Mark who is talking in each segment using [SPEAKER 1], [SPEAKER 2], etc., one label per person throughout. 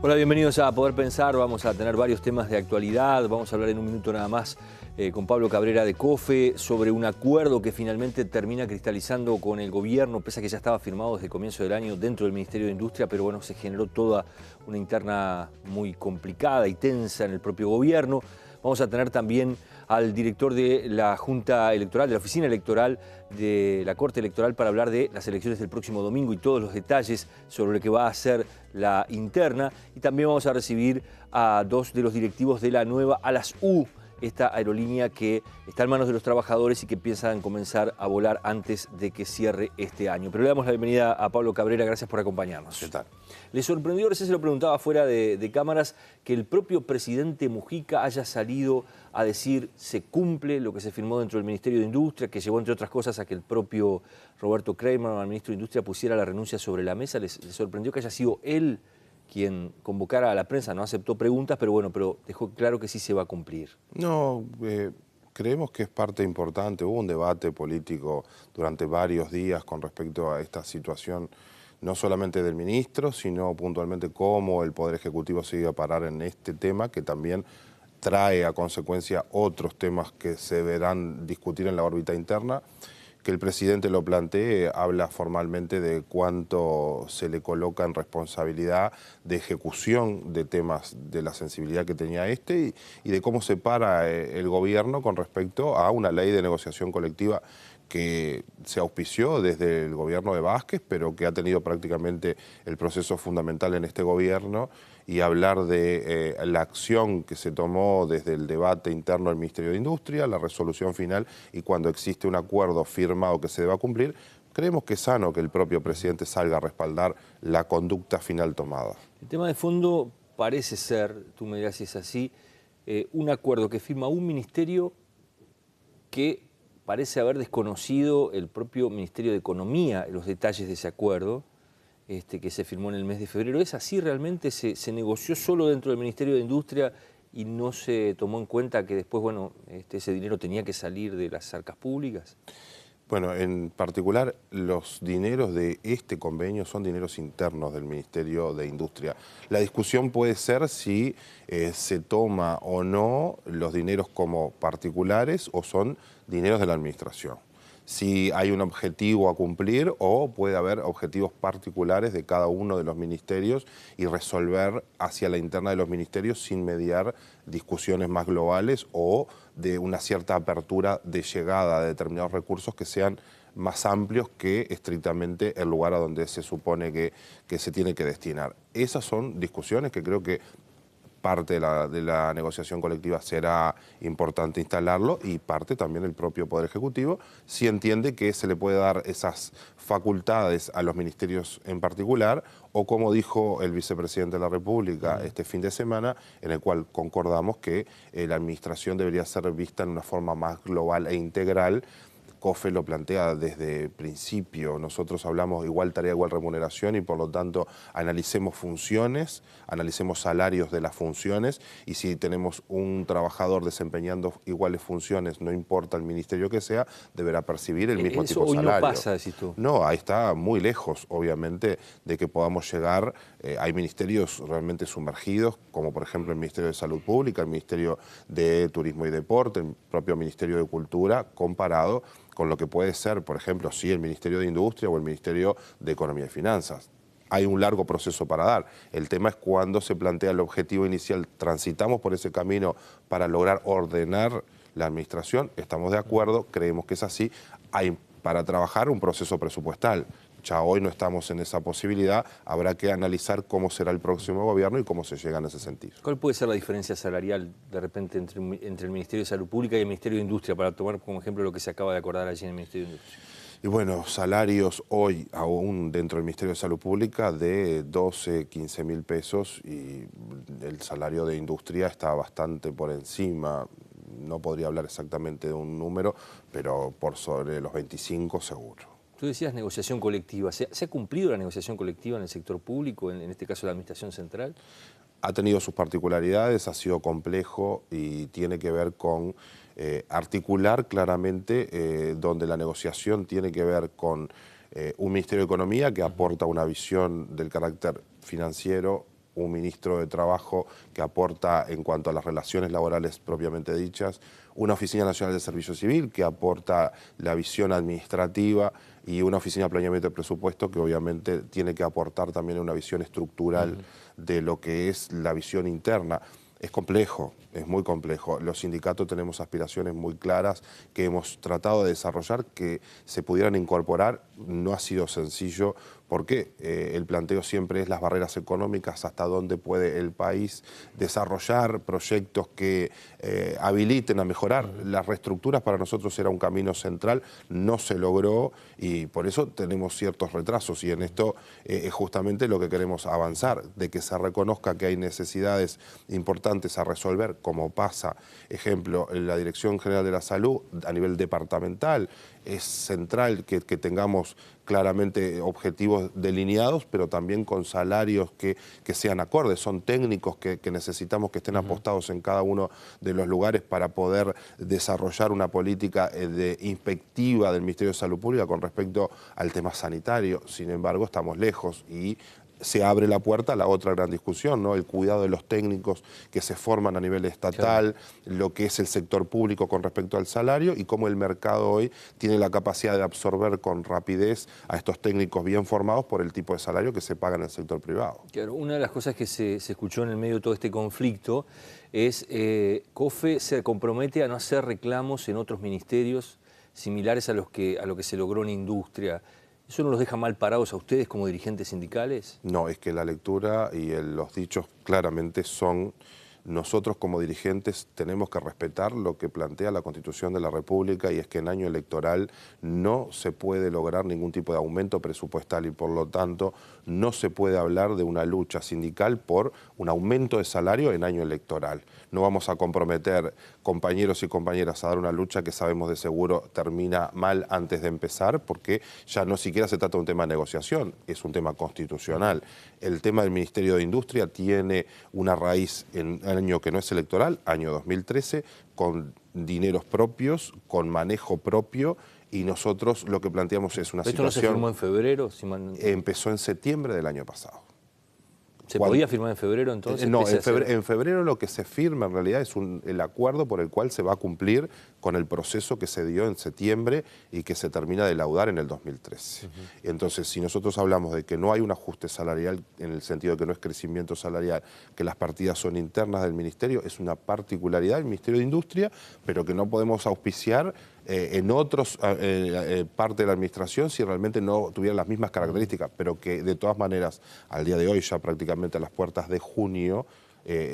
[SPEAKER 1] Hola, bienvenidos a Poder Pensar. Vamos a tener varios temas de actualidad. Vamos a hablar en un minuto nada más con Pablo Cabrera de COFE sobre un acuerdo que finalmente termina cristalizando con el gobierno, pese a que ya estaba firmado desde el comienzo del año dentro del Ministerio de Industria, pero bueno, se generó toda una interna muy complicada y tensa en el propio gobierno. Vamos a tener también al director de la Junta Electoral, de la Oficina Electoral de la Corte Electoral, para hablar de las elecciones del próximo domingo y todos los detalles sobre lo que va a ser la interna. Y también vamos a recibir a dos de los directivos de la nueva ALAS-U, esta aerolínea que está en manos de los trabajadores y que piensan comenzar a volar antes de que cierre este año. Pero le damos la bienvenida a Pablo Cabrera, gracias por acompañarnos.
[SPEAKER 2] ¿Qué tal?
[SPEAKER 1] ¿Le sorprendió, recién se lo preguntaba fuera de cámaras, que el propio presidente Mujica haya salido a decir se cumple lo que se firmó dentro del Ministerio de Industria, que llevó entre otras cosas a que el propio Roberto Kreiman, el ministro de Industria, pusiera la renuncia sobre la mesa? ¿Le sorprendió que haya sido él quien convocara a la prensa? No aceptó preguntas, pero bueno, pero dejó claro que sí se va a cumplir.
[SPEAKER 2] No, creemos que es parte importante. Hubo un debate político durante varios días con respecto a esta situación, no solamente del ministro, sino puntualmente cómo el Poder Ejecutivo se iba a parar en este tema, que también trae a consecuencia otros temas que se deberán discutir en la órbita interna. Que el presidente lo plantee habla formalmente de cuánto se le coloca en responsabilidad de ejecución de temas de la sensibilidad que tenía y de cómo se para el gobierno con respecto a una ley de negociación colectiva que se auspició desde el gobierno de Vázquez, pero que ha tenido prácticamente el proceso fundamental en este gobierno, y hablar de la acción que se tomó desde el debate interno del Ministerio de Industria, la resolución final, y cuando existe un acuerdo firmado que se deba cumplir, creemos que es sano que el propio presidente salga a respaldar la conducta final tomada.
[SPEAKER 1] El tema de fondo parece ser, tú me dirás si es así, un acuerdo que firma un ministerio que parece haber desconocido el propio Ministerio de Economía los detalles de ese acuerdo que se firmó en el mes de febrero. ¿Es así realmente? ¿Se negoció solo dentro del Ministerio de Industria y no se tomó en cuenta que después, bueno, ese dinero tenía que salir de las arcas públicas?
[SPEAKER 2] Bueno, en particular los dineros de este convenio son dineros internos del Ministerio de Industria. La discusión puede ser si se toma o no los dineros como particulares o son dineros de la administración. Si hay un objetivo a cumplir o puede haber objetivos particulares de cada uno de los ministerios y resolver hacia la interna de los ministerios sin mediar discusiones más globales o de una cierta apertura de llegada de determinados recursos que sean más amplios que estrictamente el lugar a donde se supone que se tiene que destinar. Esas son discusiones que creo que parte de la negociación colectiva será importante instalarlo, y parte también el propio Poder Ejecutivo, si entiende que se le puede dar esas facultades a los ministerios en particular, o como dijo el vicepresidente de la República este fin de semana, en el cual concordamos que la administración debería ser vista en una forma más global e integral. COFE lo plantea desde el principio. Nosotros hablamos igual tarea, igual remuneración, y por lo tanto analicemos funciones, analicemos salarios de las funciones, y si tenemos un trabajador desempeñando iguales funciones, no importa el ministerio que sea, deberá percibir el mismo tipo de salario.
[SPEAKER 1] Eso hoy no pasa, decís tú.
[SPEAKER 2] No, ahí está muy lejos, obviamente, de que podamos llegar. Hay ministerios realmente sumergidos, como por ejemplo el Ministerio de Salud Pública, el Ministerio de Turismo y Deporte, el propio Ministerio de Cultura, comparado con lo que puede ser, por ejemplo, sí, el Ministerio de Industria o el Ministerio de Economía y Finanzas. Hay un largo proceso para dar. El tema es cuando se plantea el objetivo inicial. Transitamos por ese camino para lograr ordenar la administración. Estamos de acuerdo, creemos que es así. Hay para trabajar un proceso presupuestal. Ya hoy no estamos en esa posibilidad, habrá que analizar cómo será el próximo gobierno y cómo se llega en ese sentido.
[SPEAKER 1] ¿Cuál puede ser la diferencia salarial de repente entre el Ministerio de Salud Pública y el Ministerio de Industria, para tomar como ejemplo lo que se acaba de acordar allí en el Ministerio de Industria?
[SPEAKER 2] Y bueno, salarios hoy aún dentro del Ministerio de Salud Pública de 12, 15 mil pesos, y el salario de Industria está bastante por encima. No podría hablar exactamente de un número, pero por sobre los 25 seguro.
[SPEAKER 1] Tú decías negociación colectiva. ¿Se ha cumplido la negociación colectiva en el sector público, en este caso la Administración Central?
[SPEAKER 2] Ha tenido sus particularidades, ha sido complejo y tiene que ver con articular claramente donde la negociación tiene que ver con un Ministerio de Economía que aporta una visión del carácter financiero, un ministro de Trabajo que aporta en cuanto a las relaciones laborales propiamente dichas, una Oficina Nacional de Servicio Civil que aporta la visión administrativa y una Oficina de Planeamiento de Presupuesto que obviamente tiene que aportar también una visión estructural de lo que es la visión interna. Es complejo, es muy complejo. Los sindicatos tenemos aspiraciones muy claras que hemos tratado de desarrollar, que se pudieran incorporar. No ha sido sencillo porque el planteo siempre es las barreras económicas, hasta dónde puede el país desarrollar proyectos que habiliten a mejorar. Las reestructuras para nosotros era un camino central, no se logró y por eso tenemos ciertos retrasos y en esto es justamente lo que queremos avanzar, de que se reconozca que hay necesidades importantes a resolver, como pasa, ejemplo, en la Dirección General de la Salud a nivel departamental. Es central que tengamos claramente objetivos delineados, pero también con salarios que sean acordes. Son técnicos que necesitamos que estén apostados en cada uno de los lugares para poder desarrollar una política de inspectiva del Ministerio de Salud Pública con respecto al tema sanitario. Sin embargo, estamos lejos y se abre la puerta a la otra gran discusión, ¿no? El cuidado de los técnicos que se forman a nivel estatal, lo que es el sector público con respecto al salario y cómo el mercado hoy tiene la capacidad de absorber con rapidez a estos técnicos bien formados por el tipo de salario que se paga en el sector privado.
[SPEAKER 1] Claro, una de las cosas que se escuchó en el medio de todo este conflicto es COFE se compromete a no hacer reclamos en otros ministerios similares a lo que se logró en industria. ¿Eso no los deja mal parados a ustedes como dirigentes sindicales?
[SPEAKER 2] No, es que la lectura y los dichos claramente son: nosotros como dirigentes tenemos que respetar lo que plantea la Constitución de la República y es que en año electoral no se puede lograr ningún tipo de aumento presupuestal y por lo tanto no se puede hablar de una lucha sindical por un aumento de salario en año electoral. No vamos a comprometer compañeros y compañeras a dar una lucha que sabemos de seguro termina mal antes de empezar porque ya no siquiera se trata de un tema de negociación, es un tema constitucional. El tema del Ministerio de Industria tiene una raíz en año que no es electoral, año 2013, con dineros propios, con manejo propio, y nosotros lo que planteamos es una situación...
[SPEAKER 1] ¿Esto no se firmó en febrero?
[SPEAKER 2] Empezó en septiembre del año pasado.
[SPEAKER 1] ¿Se podía firmar en febrero entonces?
[SPEAKER 2] No, en febrero lo que se firma en realidad es el acuerdo por el cual se va a cumplir con el proceso que se dio en septiembre y que se termina de laudar en el 2013. Entonces, si nosotros hablamos de que no hay un ajuste salarial, en el sentido de que no es crecimiento salarial, que las partidas son internas del Ministerio, es una particularidad del Ministerio de Industria, pero que no podemos auspiciar en otros parte de la administración si realmente no tuvieran las mismas características, pero que de todas maneras al día de hoy, ya prácticamente a las puertas de junio,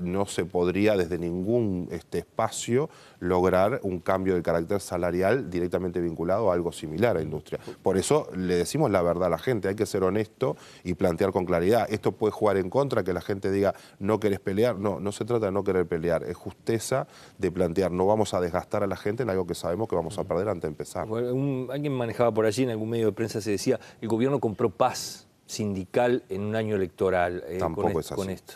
[SPEAKER 2] no se podría desde ningún espacio lograr un cambio de carácter salarial directamente vinculado a algo similar a industria. Por eso le decimos la verdad a la gente, hay que ser honesto y plantear con claridad. Esto puede jugar en contra, que la gente diga no querés pelear. No, no se trata de no querer pelear, es justeza de plantear, no vamos a desgastar a la gente en algo que sabemos que vamos a perder antes de empezar.
[SPEAKER 1] Bueno, alguien manejaba por allí, en algún medio de prensa se decía, el gobierno compró paz sindical en un año electoral.
[SPEAKER 2] Tampoco es así.
[SPEAKER 1] Con esto.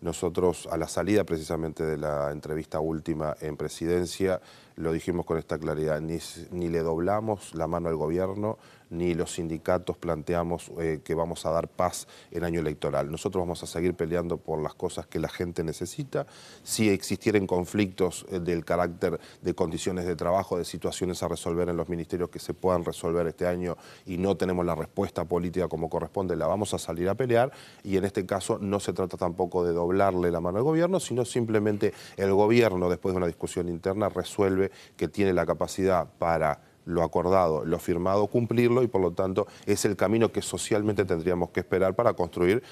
[SPEAKER 2] Nosotros, a la salida precisamente de la entrevista última en Presidencia, lo dijimos con esta claridad, ni le doblamos la mano al gobierno, ni los sindicatos planteamos que vamos a dar paz en año electoral. Nosotros vamos a seguir peleando por las cosas que la gente necesita. Si existieran conflictos del carácter de condiciones de trabajo, de situaciones a resolver en los ministerios que se puedan resolver este año y no tenemos la respuesta política como corresponde, la vamos a salir a pelear y en este caso no se trata tampoco de doblarle la mano al gobierno, sino simplemente el gobierno, después de una discusión interna, resuelve que tiene la capacidad para lo acordado, lo firmado, cumplirlo y por lo tanto es el camino que socialmente tendríamos que esperar para construir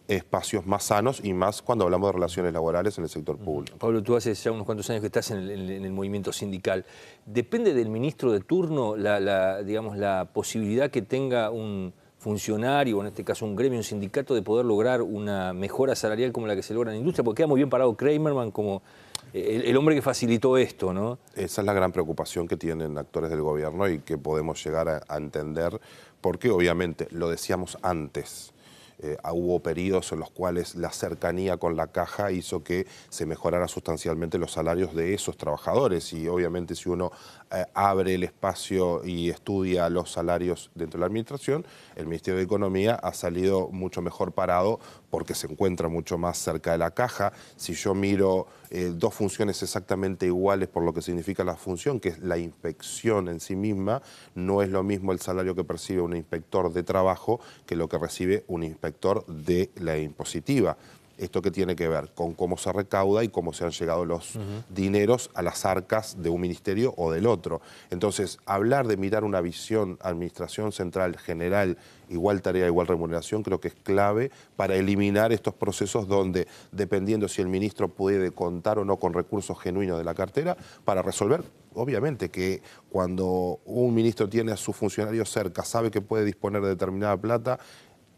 [SPEAKER 2] espacios más sanos y más cuando hablamos de relaciones laborales en el sector público.
[SPEAKER 1] Pablo, tú hace ya unos cuantos años que estás en el movimiento sindical. ¿Depende del ministro de turno digamos, la posibilidad que tenga un funcionario, o en este caso un gremio, un sindicato, de poder lograr una mejora salarial como la que se logra en la industria? Porque queda muy bien parado Kramerman como el hombre que facilitó esto, ¿no?
[SPEAKER 2] Esa es la gran preocupación que tienen actores del gobierno y que podemos llegar a entender, porque obviamente, lo decíamos antes, hubo periodos en los cuales la cercanía con la caja hizo que se mejorara sustancialmente los salarios de esos trabajadores, y obviamente si uno abre el espacio y estudia los salarios dentro de la administración, el Ministerio de Economía ha salido mucho mejor parado porque se encuentra mucho más cerca de la caja. Si yo miro dos funciones exactamente iguales por lo que significa la función, que es la inspección en sí misma, no es lo mismo el salario que percibe un inspector de trabajo que lo que recibe un inspector de la impositiva. Esto que tiene que ver con cómo se recauda y cómo se han llegado los dineros a las arcas de un ministerio o del otro. Entonces, hablar de mirar una visión administración central general, igual tarea, igual remuneración, creo que es clave para eliminar estos procesos donde, dependiendo si el ministro puede contar o no con recursos genuinos de la cartera, para resolver, obviamente, que cuando un ministro tiene a sus funcionarios cerca, sabe que puede disponer de determinada plata,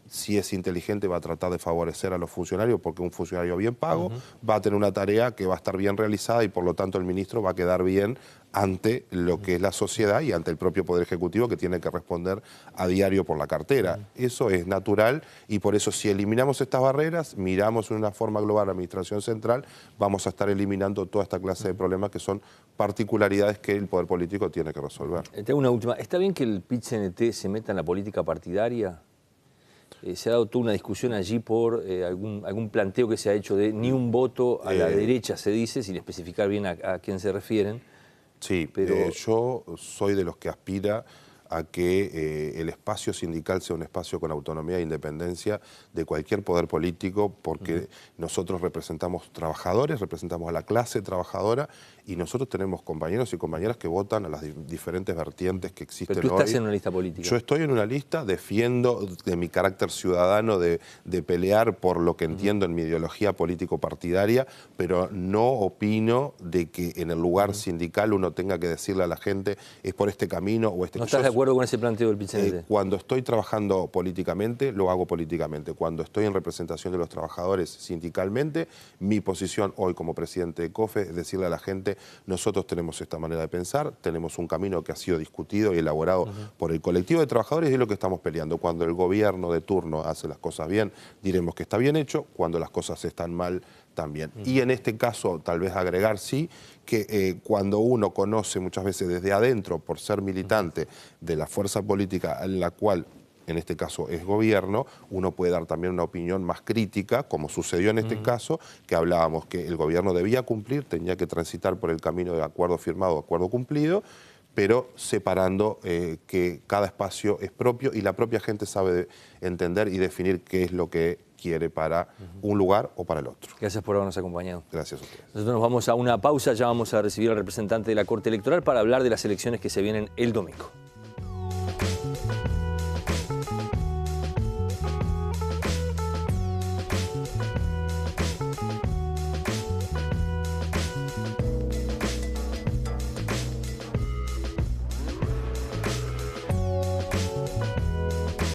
[SPEAKER 2] si es inteligente va a tratar de favorecer a los funcionarios, porque un funcionario bien pago va a tener una tarea que va a estar bien realizada y por lo tanto el ministro va a quedar bien ante lo que es la sociedad y ante el propio Poder Ejecutivo, que tiene que responder a diario por la cartera. Eso es natural, y por eso si eliminamos estas barreras, miramos en una forma global la administración central, vamos a estar eliminando toda esta clase de problemas que son particularidades que el Poder Político tiene que resolver.
[SPEAKER 1] Tengo una última. ¿Está bien que el PIT-CNT se meta en la política partidaria? Se ha dado toda una discusión allí por algún planteo que se ha hecho de ni un voto a la derecha, se dice, sin especificar bien a quién se refieren.
[SPEAKER 2] Sí, pero yo soy de los que aspira a que el espacio sindical sea un espacio con autonomía e independencia de cualquier poder político, porque nosotros representamos trabajadores, representamos a la clase trabajadora, y nosotros tenemos compañeros y compañeras que votan a las diferentes vertientes que existen hoy.
[SPEAKER 1] Pero tú estás en una lista política.
[SPEAKER 2] Yo estoy en una lista, defiendo de mi carácter ciudadano de pelear por lo que entiendo en mi ideología político-partidaria, pero no opino de que en el lugar sindical uno tenga que decirle a la gente es por este camino o este camino.
[SPEAKER 1] ¿No estás de acuerdo con ese planteo del PIT-CNT?
[SPEAKER 2] Cuando estoy trabajando políticamente, lo hago políticamente. Cuando estoy en representación de los trabajadores sindicalmente, mi posición hoy como presidente de COFE es decirle a la gente, nosotros tenemos esta manera de pensar, tenemos un camino que ha sido discutido y elaborado por el colectivo de trabajadores, y es lo que estamos peleando. Cuando el gobierno de turno hace las cosas bien, diremos que está bien hecho; cuando las cosas están mal, también. Y en este caso, tal vez agregar, sí, que cuando uno conoce muchas veces desde adentro, por ser militante de la fuerza política en la cual, en este caso, es gobierno, uno puede dar también una opinión más crítica, como sucedió en este caso, que hablábamos que el gobierno debía cumplir, tenía que transitar por el camino de acuerdo firmado, acuerdo cumplido, pero separando que cada espacio es propio y la propia gente sabe entender y definir qué es lo que quiere para un lugar o para el otro.
[SPEAKER 1] Gracias por habernos acompañado.
[SPEAKER 2] Gracias a ustedes.
[SPEAKER 1] Nosotros nos vamos a una pausa, ya vamos a recibir al representante de la Corte Electoral para hablar de las elecciones que se vienen el domingo.